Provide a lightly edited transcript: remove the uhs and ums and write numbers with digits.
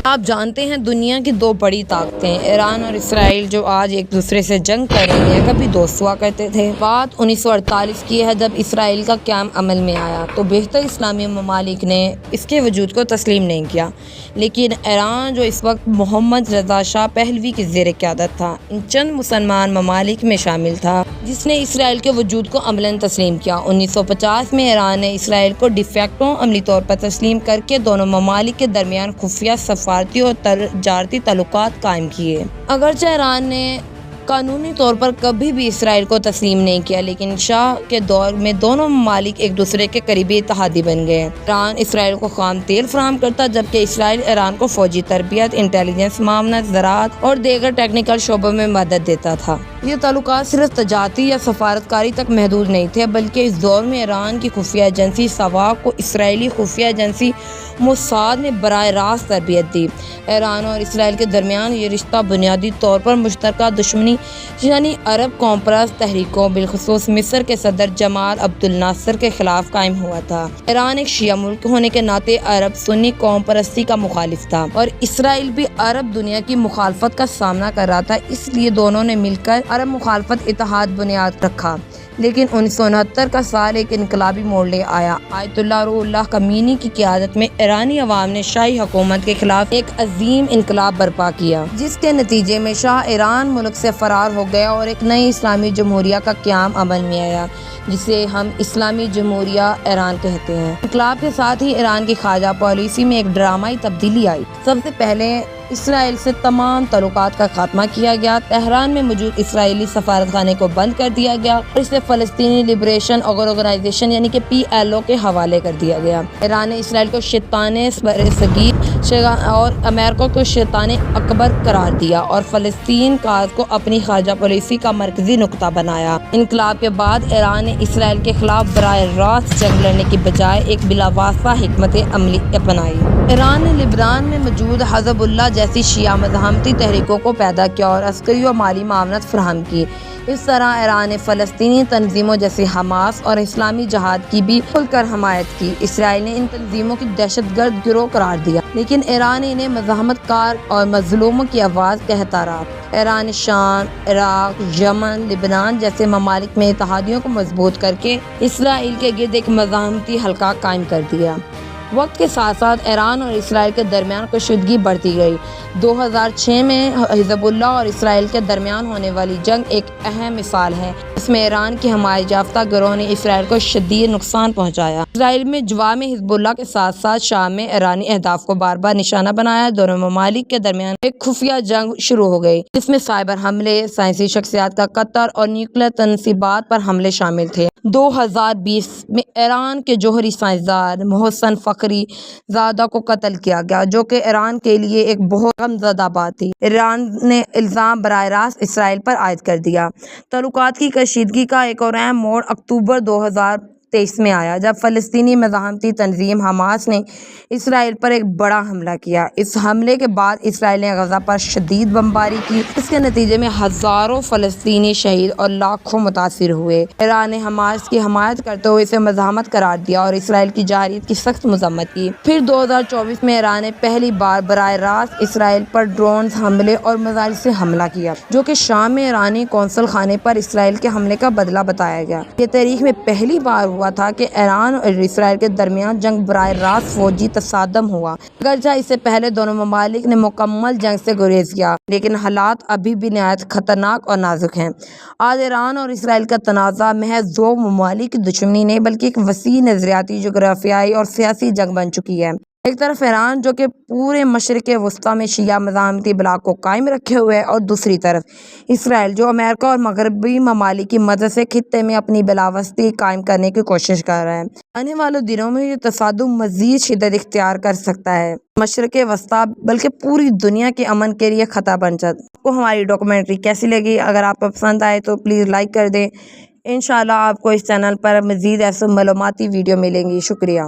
آپ جانتے ہیں دنیا کی دو بڑی طاقتیں ایران اور اسرائیل جو آج ایک دوسرے سے جنگ کر رہی ہیں کبھی دوست ہوا کرتے تھے۔ بات 1948 کی ہے جب اسرائیل کا قیام عمل میں آیا تو بیشتر اسلامی ممالک نے اس کے وجود کو تسلیم نہیں کیا، لیکن ایران جو اس وقت محمد رضا شاہ پہلوی کی زیر قیادت تھا ان چند مسلمان ممالک میں شامل تھا جس نے اسرائیل کے وجود کو عملاً تسلیم کیا۔ 1950 میں ایران نے اسرائیل کو ڈی فیکٹو عملی طور پر تسلیم کر کے دونوں ممالک کے درمیان خفیہ سفارتی اور تجارتی تعلقات قائم کیے۔ اگرچہ ایران نے قانونی طور پر کبھی بھی اسرائیل کو تسلیم نہیں کیا، لیکن شاہ کے دور میں دونوں ممالک ایک دوسرے کے قریبی اتحادی بن گئے۔ ایران اسرائیل کو خام تیل فراہم کرتا جبکہ اسرائیل ایران کو فوجی تربیت، انٹیلیجنس معاونت، زراعت اور دیگر ٹیکنیکل شعبوں میں مدد دیتا تھا۔ یہ تعلقات صرف تجارتی یا سفارتکاری تک محدود نہیں تھے بلکہ اس دور میں ایران کی خفیہ ایجنسی سواق کو اسرائیلی خفیہ ایجنسی موساد نے براہ راست تربیت دی۔ ایران اور اسرائیل کے درمیان یہ رشتہ بنیادی طور پر مشترکہ دشمنی یعنی عرب قوم پرست تحریکوں بالخصوص مصر کے صدر جمال عبد الناصر کے خلاف قائم ہوا تھا۔ ایران ایک شیعہ ملک ہونے کے ناطے عرب سنی قوم پرستی کا مخالف تھا اور اسرائیل بھی عرب دنیا کی مخالفت کا سامنا کر رہا تھا، اس لیے دونوں نے مل کر عرب مخالفت اتحاد بنیاد رکھا۔ لیکن 1969 کا سال ایک انقلابی موڑ لے آیا۔ آیت اللہ روح اللہ خمینی کی قیادت میں ایرانی عوام نے شاہی حکومت کے خلاف ایک عظیم انقلاب برپا کیا جس کے نتیجے میں شاہ ایران ملک سے فرار ہو گیا اور ایک نئی اسلامی جمہوریہ کا قیام عمل میں آیا جسے ہم اسلامی جمہوریہ ایران کہتے ہیں۔ انقلاب کے ساتھ ہی ایران کی خارجہ پالیسی میں ایک ڈرامائی تبدیلی آئی۔ سب سے پہلے اسرائیل سے تمام تعلقات کا خاتمہ کیا گیا، تہران میں موجود اسرائیلی سفارت خانے کو بند کر دیا گیا اور اسے فلسطینی لبریشن آرگنائزیشن یعنی کہ PLO کے حوالے کر دیا گیا۔ ایران نے اسرائیل کو شیطان برصغیر اور امریکہ کو شیطان اکبر قرار دیا اور فلسطین کاز کو اپنی خارجہ پالیسی کا مرکزی نقطہ بنایا۔ انقلاب کے بعد ایران نے اسرائیل کے خلاف براہ راست جنگ لڑنے کی بجائے ایک بلاواسطہ حکمت عملی اپنائی۔ ایران نے لبنان میں موجود حزب اللہ جیسی شیعہ مزاحمتی تحریکوں کو پیدا کیا اور عسکری و مالی معاونت فراہم کی۔ اس طرح ایران نے فلسطینی تنظیموں جیسے حماس اور اسلامی جہاد کی بھی کھل کر حمایت کی۔ اسرائیل نے ان تنظیموں کی دہشت گرد گروہ قرار دیا لیکن ایران نے انہیں مزاحمت کار اور مظلوموں کی آواز کہتا رہا۔ ایران نے شام، عراق، یمن، لبنان جیسے ممالک میں اتحادیوں کو مضبوط کر کے اسرائیل کے گرد ایک مزاحمتی حلقہ قائم کر دیا۔ وقت کے ساتھ ساتھ ایران اور اسرائیل کے درمیان کشیدگی بڑھتی گئی۔ 2006 میں حزب اللہ اور اسرائیل کے درمیان ہونے والی جنگ ایک اہم مثال ہے۔ اس میں ایران کی حمایت یافتہ گروہ نے اسرائیل کو شدید نقصان پہنچایا۔ اسرائیل میں جواب میں حزب اللہ کے ساتھ ساتھ شام میں ایرانی اہداف کو بار بار نشانہ بنایا۔ دونوں ممالک کے درمیان ایک خفیہ جنگ شروع ہو گئی جس میں سائبر حملے، سائنسی شخصیات کا قتل اور نیوکلیئر تنصیبات پر حملے شامل تھے۔ 2020 میں ایران کے جوہری سائنسدان محسن فخری زادہ کو قتل کیا گیا جو کہ ایران کے لیے ایک بہت غمزدہ بات تھی۔ ایران نے الزام براہ راست اسرائیل پر عائد کر دیا۔ تعلقات کی کشیدگی کا ایک اور اہم موڑ اکتوبر 2023 میں آیا جب فلسطینی مزاحمتی تنظیم حماس نے اسرائیل پر ایک بڑا حملہ کیا۔ اس حملے کے بعد اسرائیل نے غزہ پر شدید بمباری کی، اس کے نتیجے میں ہزاروں فلسطینی شہید اور لاکھوں متاثر ہوئے۔ ایران نے حماس کی حمایت کرتے ہوئے اسے مزاحمت قرار دیا اور اسرائیل کی جارحیت کی سخت مذمت کی۔ پھر 2024 میں ایران نے پہلی بار براہ راست اسرائیل پر ڈرون حملے اور میزائل سے حملہ کیا جو کہ شام میں ایرانی قونصل خانے پر اسرائیل کے حملے کا بدلہ بتایا گیا۔ یہ تاریخ میں پہلی بار ہوا تھا کہ ایران اور اسرائیل کے درمیان جنگ براہ راست فوجی تصادم ہوا۔ اگرچہ اس سے پہلے دونوں ممالک نے مکمل جنگ سے گریز کیا لیکن حالات ابھی بھی نہایت خطرناک اور نازک ہیں۔ آج ایران اور اسرائیل کا تنازع محض دو ممالک کی دشمنی نہیں بلکہ ایک وسیع نظریاتی، جغرافیائی اور سیاسی جنگ بن چکی ہے۔ ایک طرف ایران جو کہ پورے مشرق وسطیٰ میں شیعہ مزاحمتی بلاک کو قائم رکھے ہوئے ہے اور دوسری طرف اسرائیل جو امریکہ اور مغربی ممالک کی مدد سے خطے میں اپنی بلاوسطی قائم کرنے کی کوشش کر رہا ہے۔ آنے والے دنوں میں یہ تصادم مزید شدت اختیار کر سکتا ہے، مشرق وسطیٰ بلکہ پوری دنیا کے امن کے لیے خطرہ بن سکتا ہے۔ آپ کو ہماری ڈاکومنٹری کیسی لگی؟ اگر آپ کو پسند آئے تو پلیز لائک کر دیں۔ انشاءاللہ آپ کو اس چینل پر مزید ایسے معلوماتی ویڈیو ملیں گی۔ شکریہ۔